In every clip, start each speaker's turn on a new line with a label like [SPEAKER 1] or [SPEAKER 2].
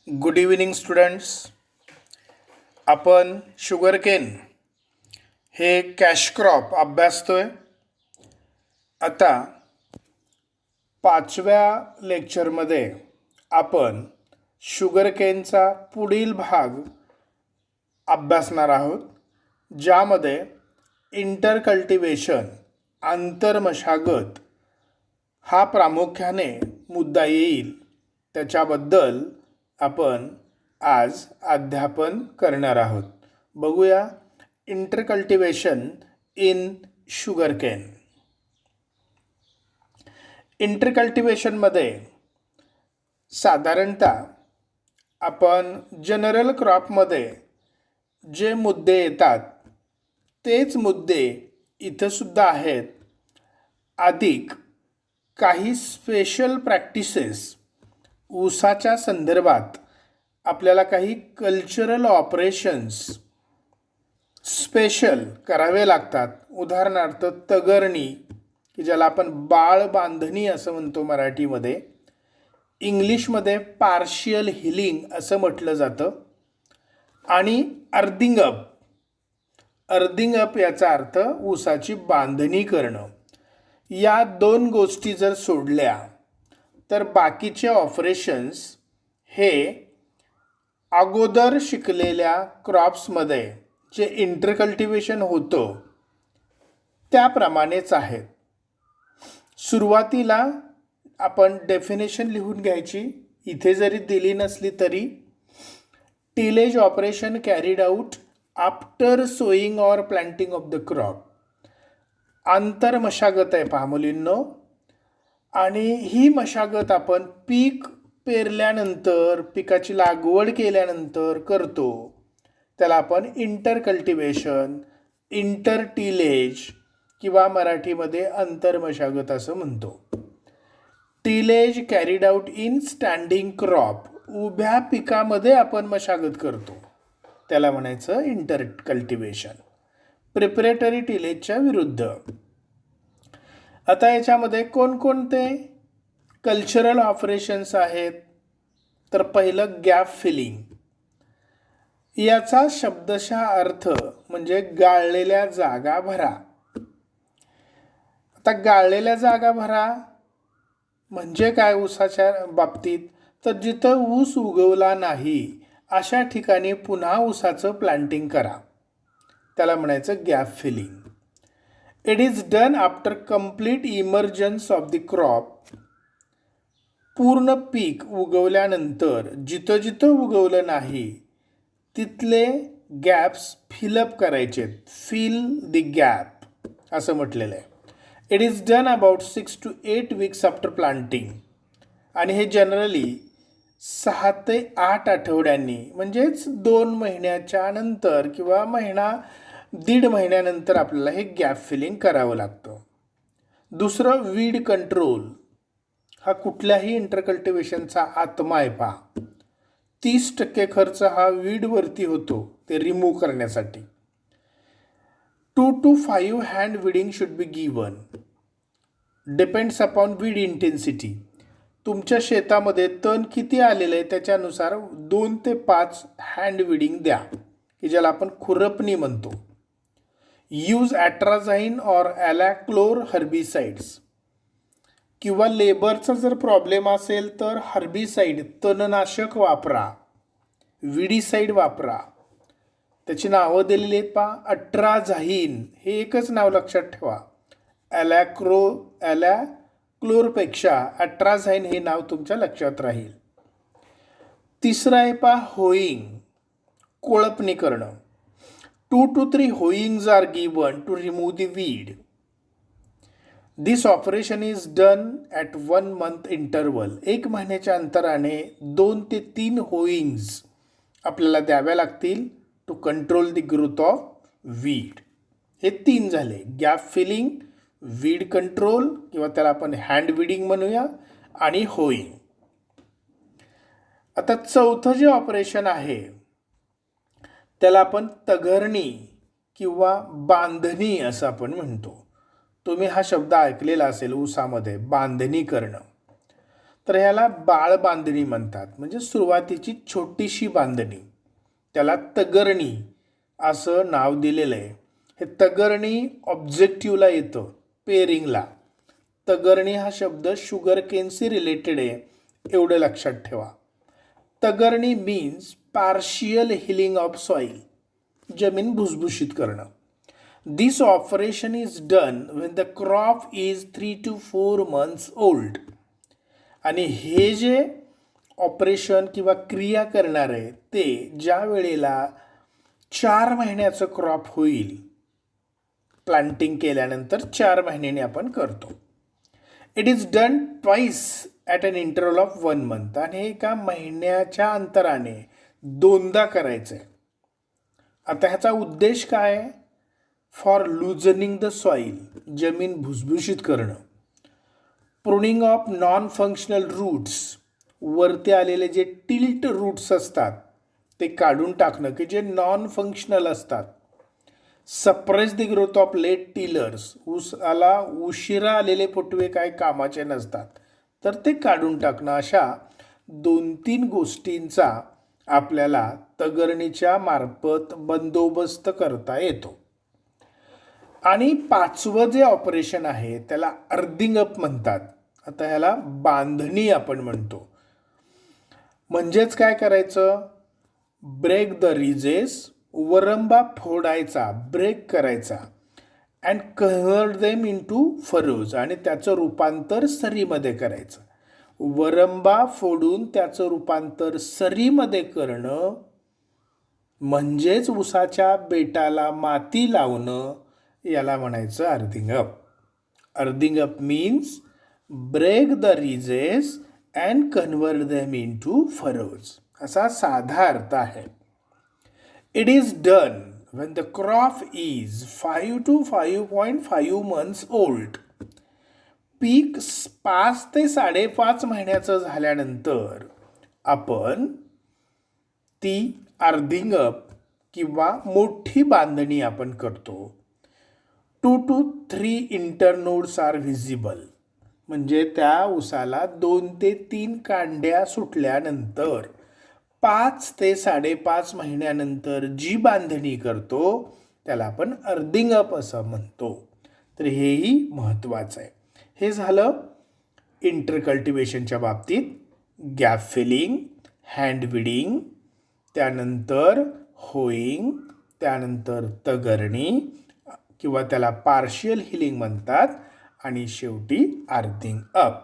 [SPEAKER 1] Good evening students. आपण sugarcane हे cash crop अभ्यासतोय. आता 5व्या लेक्चरमध्ये आपण शुगरकेनचा पुढील भाग अभ्यासणार आहोत, ज्यामध्ये इंटरकल्टिवेशन आंतरमशागत हा प्रामुख्याने मुद्दा येईल. त्याच्याबद्दल आपण आज अध्यापन करणार आहोत. बघूया इंटरकल्टिवेशन इन शुगरकेन. इंटरकल्टिवेशनमध्ये साधारणतः आपण जनरल क्रॉपमध्ये जे मुद्दे येतात तेच मुद्दे इथं सुद्धा आहेत. अधिक काही स्पेशल प्रॅक्टिसेस ऊसाच्या संदर्भात आपल्याला काही कल्चरल ऑपरेशन्स स्पेशल करावे लागतात. उदाहरणार्थ तगरणी, की ज्याला आपण बाळ बांधणी असं म्हणतो मराठीमध्ये, इंग्लिशमध्ये पार्शियल हिलिंग असं म्हटलं जातं, आणि अर्थिंग अप याचा अर्थ ऊसाची बांधणी करणं. या दोन गोष्टी जर सोडल्या तर बाकीचे ऑपरेशन्स हे अगोदर शिकलेल्या क्रॉप्समध्ये जे इंटरकल्टिवेशन होतं त्याप्रमाणेच आहेत. सुरुवातीला आपण डेफिनेशन लिहून घ्यायची, इथे जरी दिली नसली तरी. Tillage operation carried out after sowing or planting of the crop. आंतरमशागत आहे पहा मुलींनो, आणि ही मशागत आपण पीक पेरल्यानंतर, पिकाची लागवड केल्यानंतर करतो. त्याला आपण इंटरकल्टिवेशन, इंटरटिलेज किंवा मराठीमध्ये अंतरमशागत असं म्हणतो. Tillage carried out in standing crop. उभ्या पिकामध्ये आपण मशागत करतो, त्याला म्हणायचं इंटरकल्टिवेशन. प्रिपरेटरी टिलेजच्या विरुद्ध. आता याच्यामध्ये कोणकोणते कल्चरल ऑपरेशन्स आहेत? तर पहिलं गॅप फिलिंग. याचा शब्दशः अर्थ म्हणजे गाळलेल्या जागा भरा. आता गाळलेल्या जागा भरा म्हणजे काय ऊसाच्या बाबतीत? तर जिथं ऊस उगवला नाही अशा ठिकाणी पुन्हा ऊसाचं प्लांटिंग करा, त्याला म्हणायचं gap filling. It is done after complete emergence of the crop. पूर्ण पीक उगवल्यानंतर जिथं जिथं उगवलं नाही तिथले गॅप्स फिलअप करायचे. फिल द गॅप असं म्हटलेलं आहे. It is done about 6 to 8 weeks after planting. आणि हे जनरली 6 ते 8 आठवड्यांनी, म्हणजेच 2 महिन्याच्या नंतर किंवा दीड महिन्यानंतर आपल्याला हे गॅप फिलिंग करावं लागतं. दुसरं वीड कंट्रोल. हा कुठल्याही इंटरकल्टिवेशनचा आत्मा आहे पहा. 30% खर्च हा वीडवरती होतो, ते रिमूव्ह करण्यासाठी. 2 to 5 hand weeding should be given. Depends upon weed intensity. तुमच्या शेतामध्ये तण किती आलेलं आहे त्याच्यानुसार 2 ते 5 हँड विडिंग द्या, की ज्याला आपण खुरपणी म्हणतो. Use atrazine or alachlor herbicides. किंवा लेबरचा जर प्रॉब्लेम असेल तर हर्बिसाइड, तणनाशक वापरा. विडीसाईड वापरा. त्याची नावं दिलेली आहेत पहा. अट्राझाईन हे एकच नाव लक्षात ठेवा. ॲलॅक्लोरपेक्षा अट्राझाईन हे नाव तुमच्या लक्षात राहील. तिसरं आहे पहा होईंग, कोळपणी करणं. 2 to 3 hoeings are given to remove the weed. This operation is done at 1 month interval. 1 महिन्याच्या अंतराने 2 ते 3 होईंग्स आपल्याला द्याव्या लागतील to control the growth of weed. हे 3 झाले: गॅप फिलिंग, वीड कंट्रोल किंवा त्याला आपण हँड विडिंग म्हणूया, आणि होईंग. आता चौथं जे ऑपरेशन आहे त्याला आपण तगरणी किंवा बांधणी असं आपण म्हणतो. तुम्ही हा शब्द ऐकलेला असेल ऊसामध्ये, बांधणी करणं. तर ह्याला बाळ बांधणी म्हणतात, म्हणजे सुरुवातीची छोटीशी बांधणी. त्याला तगरणी असं नाव दिलेलं आहे. हे तगरणी ऑब्जेक्टिव्हला येतं, पेरिंगला. तगरणी हा शब्द शुगर केनशी रिलेटेड आहे, एवढं लक्षात ठेवा. तगरणी means partial hilling of soil, जमीन भुसभुशीत करणं. This operation is done when the crop is 3 to 4 months old. आणि हे जे ऑपरेशन किंवा क्रिया करणार आहे ते ज्या वेळेला 4 महिन्याचं क्रॉप होईल, प्लांटिंग केल्यानंतर 4 महिन्याने आपण करतो. It is done twice at an interval of 1 month. आणि हे एका महिन्याच्या अंतराने 2दा करायचं आहे. आता ह्याचा उद्देश काय आहे? फॉर लुजनिंग द सॉईल, जमीन भुसभुशीत करणं. Pruning of non functional roots, वरती आलेले जे टिल्ट रूट्स असतात ते काढून टाकणं, की जे नॉन फंक्शनल असतात. Suppress the growth of late tillers, ऊसाला उशिरा आलेले फुटवे काय कामाचे नसतात, तर ते काढून टाकणं. अशा 2-3 गोष्टींचा आपल्याला तगरणीच्या मार्फत बंदोबस्त करता येतो. आणि 5वं जे ऑपरेशन आहे त्याला अर्थिंग अप म्हणतात. आता ह्याला बांधणी आपण म्हणतो. म्हणजेच काय करायचं? ब्रेक द रिजेस, वरंबा फोडायचा, ब्रेक करायचा. And convert them into Feroz, आणि त्याचं रूपांतर सरीमध्ये करायचं. वरंबा फोडून त्याचं रूपांतर सरीमध्ये करणं म्हणजेच ऊसाच्या बेटाला माती लावणं, याला म्हणायचं earthing up. Earthing up means break the ridges and convert them into furrows, असा साधा अर्थ आहे. It is done when the crop is 5 to 5.5 months old. पीक 5 ते 5.5 महिन्याचं झाल्यानंतर आपण ती अर्थिंग अप किंवा मोठी बांधणी आपण करतो. 2 to 3 इंटरनोड्स आर व्हिजिबल, म्हणजे त्या ऊसाला 2 ते 3 कांड्या सुटल्यानंतर 5 ते 5.5 महिन्यानंतर जी बांधणी करतो त्याला आपण अर्थिंग अप असं म्हणतो. तर हेही महत्त्वाचं आहे. हे झालं इंटरकल्टिवेशनच्या बाबतीत. गॅप फिलिंग, हँड विडिंग, त्यानंतर होईंग, त्यानंतर तगरणी किंवा त्याला पार्शियल हिलिंग म्हणतात, आणि शेवटी अर्थिंग अप.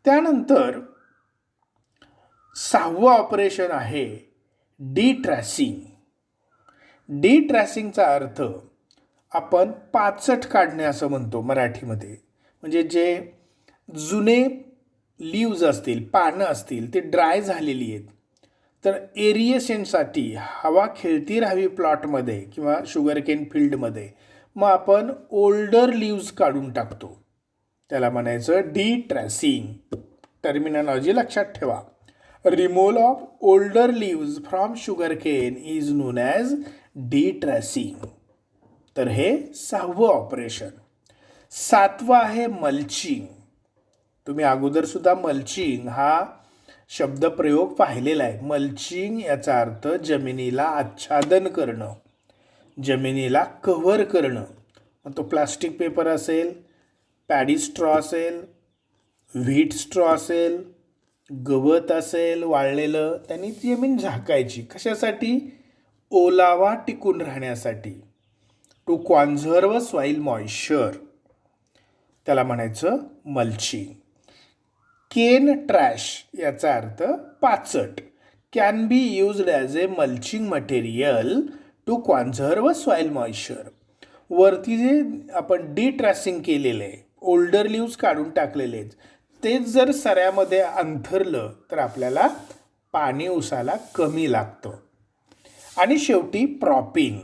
[SPEAKER 1] त्यानंतर 6वं ऑपरेशन आहे डिट्रॅसिंग. डिट्रॅसिंगचा अर्थ आपण पाचट काढणे असं म्हणतो मराठीमध्ये. म्हणजे जे जुने लीव्ज असतील, पानं असतील, ते ड्राय झालेली आहेत, तर एरिएशनसाठी हवा खेळती राहावी प्लॉटमध्ये किंवा शुगरकेन फील्डमध्ये, मग आपण ओल्डर लीव्ज काढून टाकतो. त्याला म्हणायचं डिट्रॅसिंग. टर्मिनॉलॉजी लक्षात ठेवा. Removal of older leaves from sugarcane is known as detrashing. तर हे 6वं ऑपरेशन. 7वं आहे मल्चिंग. तुम्ही अगोदरसुद्धा मल्चिंग हा शब्दप्रयोग पाहिलेला आहे. मल्चिंग याचा अर्थ जमिनीला आच्छादन करणं, जमिनीला कव्हर करणं. मग तो प्लास्टिक पेपर असेल, पॅडी स्ट्रॉ असेल, व्हीट स्ट्रॉ असेल, गवत असेल वाळलेलं, त्यांनी ती जमीन झाकायची. कशासाठी? ओलावा टिकून राहण्यासाठी. टू कॉन्झर्व सॉईल मॉइश्चर, त्याला म्हणायचं मल्चिंग. केन ट्रॅश याचा अर्थ पाचट. Can be used as a mulching material to conserve soil moisture. वरती जे आपण डिट्रॅसिंग केलेलं आहे, ओल्डर लीव्ज काढून टाकलेले आहेत, तेच जर सऱ्यामध्ये अंथरलं तर आपल्याला पाणी ऊसाला कमी लागतं. आणि शेवटी प्रॉपिंग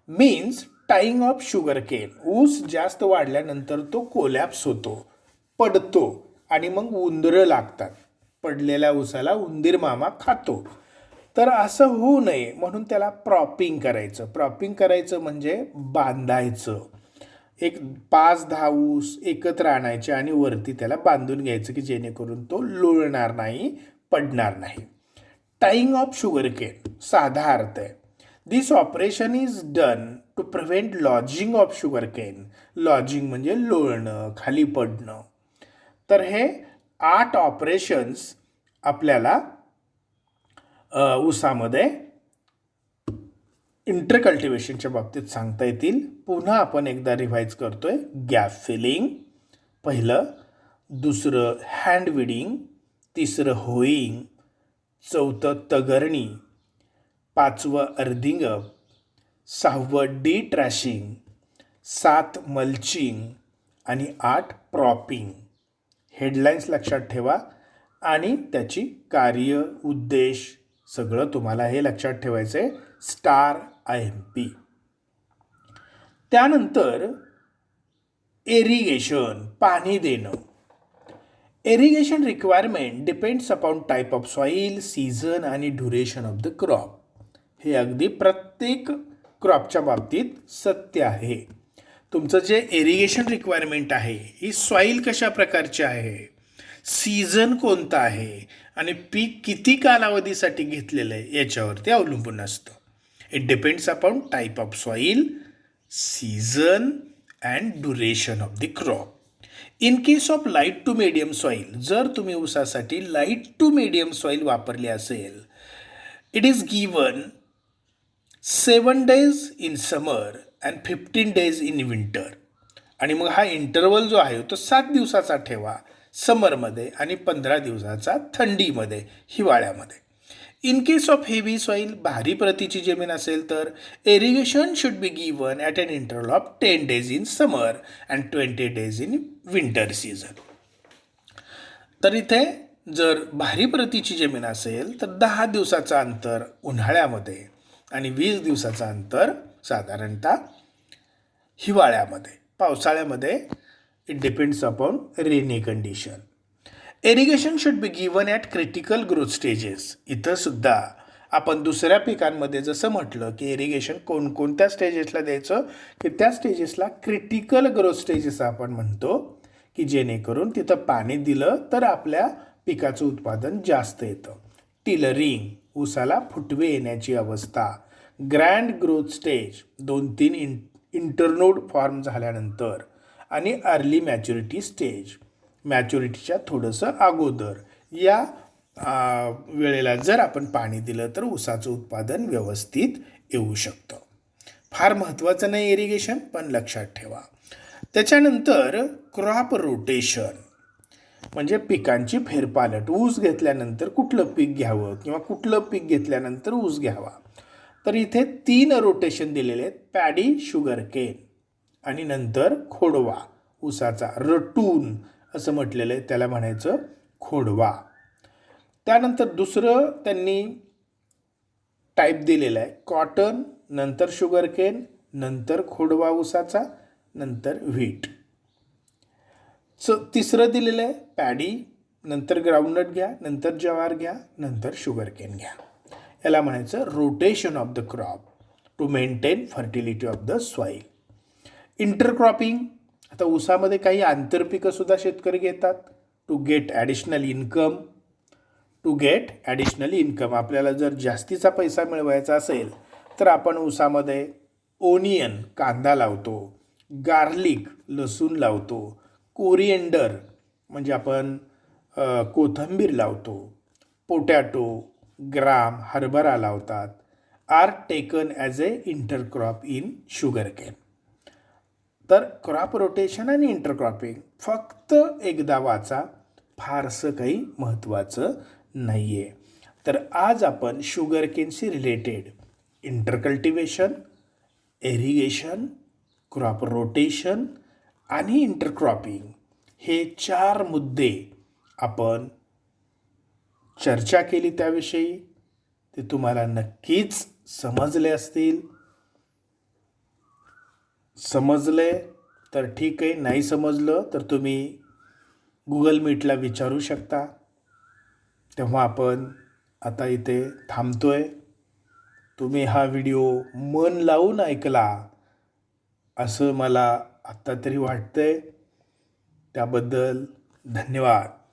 [SPEAKER 1] मीन्स टाईंग ऑफ शुगरकेन. ऊस जास्त वाढल्यानंतर तो कोलॅप्स होतो, पडतो, आणि मग उंदरं लागतात. पडलेल्या ऊसाला उंदीर मामा खातो. तर असं होऊ नये म्हणून त्याला प्रॉपिंग करायचं. प्रॉपिंग करायचं म्हणजे बांधायचं. एक 5-10 ऊस एकत्र आणायचे आणि वरती त्याला बांधून घ्यायचं की जेणेकरून तो लोळणार नाही, पडणार नाही. टाईंग ऑफ शुगर केन साधा अर्थ आहे. This operation is done to prevent lodging of sugarcane. Lodging म्हणजे लोळणं, खाली पडणं. तर हे 8 ऑपरेशन्स आपल्याला ऊसामध्ये इंटरकल्टिवेशनच्या बाबतीत सांगता येतील. पुन्हा आपण एकदा रिव्हाइज करतोय. गॅप फिलिंग पहिलं, दुसरं हँड विडिंग, तिसरं होईंग, चौथं तगरणी, 5वं अर्थिंग अप, 6वं डी ट्रॅशिंग, 7 मल्चिंग आणि 8 प्रॉपिंग. हेडलाईन्स लक्षात ठेवा आणि त्याची कार्य, उद्देश सगळं तुम्हाला हे लक्षात ठेवायचं आहे. Star IMP. त्यानंतर इरिगेशन, पाणी देणं. Irrigation requirement depends upon type of soil, season आणि ड्युरेशन ऑफ द क्रॉप. हे अगदी प्रत्येक क्रॉपच्या बाबतीत सत्य आहे. तुमचं जे इरिगेशन रिक्वायरमेंट आहे ही सॉईल कशा प्रकारची आहे, सीझन कोणता आहे आणि पीक किती कालावधीसाठी घेतलेलं आहे याच्यावरती अवलंबून असतं. It depends upon type of soil, season and duration of the crop. In case of light to medium soil, जर तुम्ही ऊसासाठी लाईट टू मीडियम सॉईल वापरली असेल, it is given 7 days in summer and 15 days in winter. आणि मग हा interval जो आहे तो 7 दिवसाचा ठेवा समरमध्ये आणि 15 दिवसाचा थंडीमध्ये, हिवाळ्यामध्ये. In case of heavy soil, भारी प्रतीची जमीन असेल तर irrigation should be given at an interval of 10 days in summer and 20 days in winter season. तर इथे जर भारी प्रतीची जमीन असेल तर 10 दिवसाचं अंतर उन्हाळ्यामध्ये आणि 20 दिवसाचं अंतर साधारणतः हिवाळ्यामध्ये. पावसाळ्यामध्ये it depends upon rainy condition. Irrigation should be given at critical growth stages. इथं सुद्धा आपण दुसऱ्या पिकांमध्ये जसं म्हटलं की इरिगेशन कोणकोणत्या स्टेजेसला द्यायचं, की त्या स्टेजेसला क्रिटिकल ग्रोथ स्टेजेस आपण म्हणतो, की जेणेकरून तिथं पाणी दिलं तर आपल्या पिकाचं उत्पादन जास्त येतं. टिलरिंग, ऊसाला फुटवे येण्याची अवस्था. Grand growth stage, 2-3 internode form झाल्यानंतर. आणि अर्ली मॅच्युरिटी स्टेज, मॅच्युरिटीच्या थोडंसं अगोदर. या वेळेला जर आपण पाणी दिलं तर ऊसाचं उत्पादन व्यवस्थित येऊ शकतं. फार महत्त्वाचं नाही इरिगेशन, पण लक्षात ठेवा. त्याच्यानंतर क्रॉप रोटेशन म्हणजे पिकांची फेरपालट. ऊस घेतल्यानंतर कुठलं पीक घ्यावं किंवा कुठलं पीक घेतल्यानंतर ऊस घ्यावा. तर इथे 3 रोटेशन दिलेले आहेत. पॅडी, शुगर केन आणि नंतर खोडवा ऊसाचा. रटून असं म्हटलेलं आहे, त्याला म्हणायचं खोडवा. त्यानंतर दुसरं त्यांनी टाईप दिलेलं आहे कॉटन, नंतर शुगर केन, नंतर खोडवा ऊसाचा, नंतर व्हीट. तिसरं दिलेलं आहे पॅडी, नंतर ग्राउंडनट घ्या, नंतर ज्वार घ्या, नंतर शुगर केन घ्या. याला म्हणायचं rotation of the crop to maintain fertility of the soil. Intercropping, आता ऊसामध्ये काही आंतरपिकं सुद्धा शेतकरी घेतात टू गेट ॲडिशनल इन्कम. आपल्याला जर जास्तीचा पैसा मिळवायचा असेल तर आपण ऊसामध्ये ओनियन, कांदा लावतो, गार्लिक, लसूण लावतो, कोरिएंडर म्हणजे आपण कोथिंबीर लावतो, पोटॅटो, ग्राम, हरभरा लावतात. Are taken as a intercrop in sugar cane. तर क्रॉप रोटेशन आणि इंटरक्रॉपिंग फक्त एकदा वाचा, फारसं काही महत्त्वाचं नाही आहे. तर आज आपण शुगर केनशी related intercultivation, irrigation, crop rotation आणि इंटरक्रॉपिंग हे 4 मुद्दे आपण चर्चा केली. त्याविषयी ते तुम्हाला नक्कीच समजले असतील. समजले तर ठीक आहे, नाही समजलं तर तुम्ही गुगल मीटला विचारू शकता. तेव्हा आपण आता इथे थांबतोय. तुम्ही हा व्हिडिओ मन लावून ऐकला असं मला आत्ता तरी वाटतंय. त्याबद्दल धन्यवाद.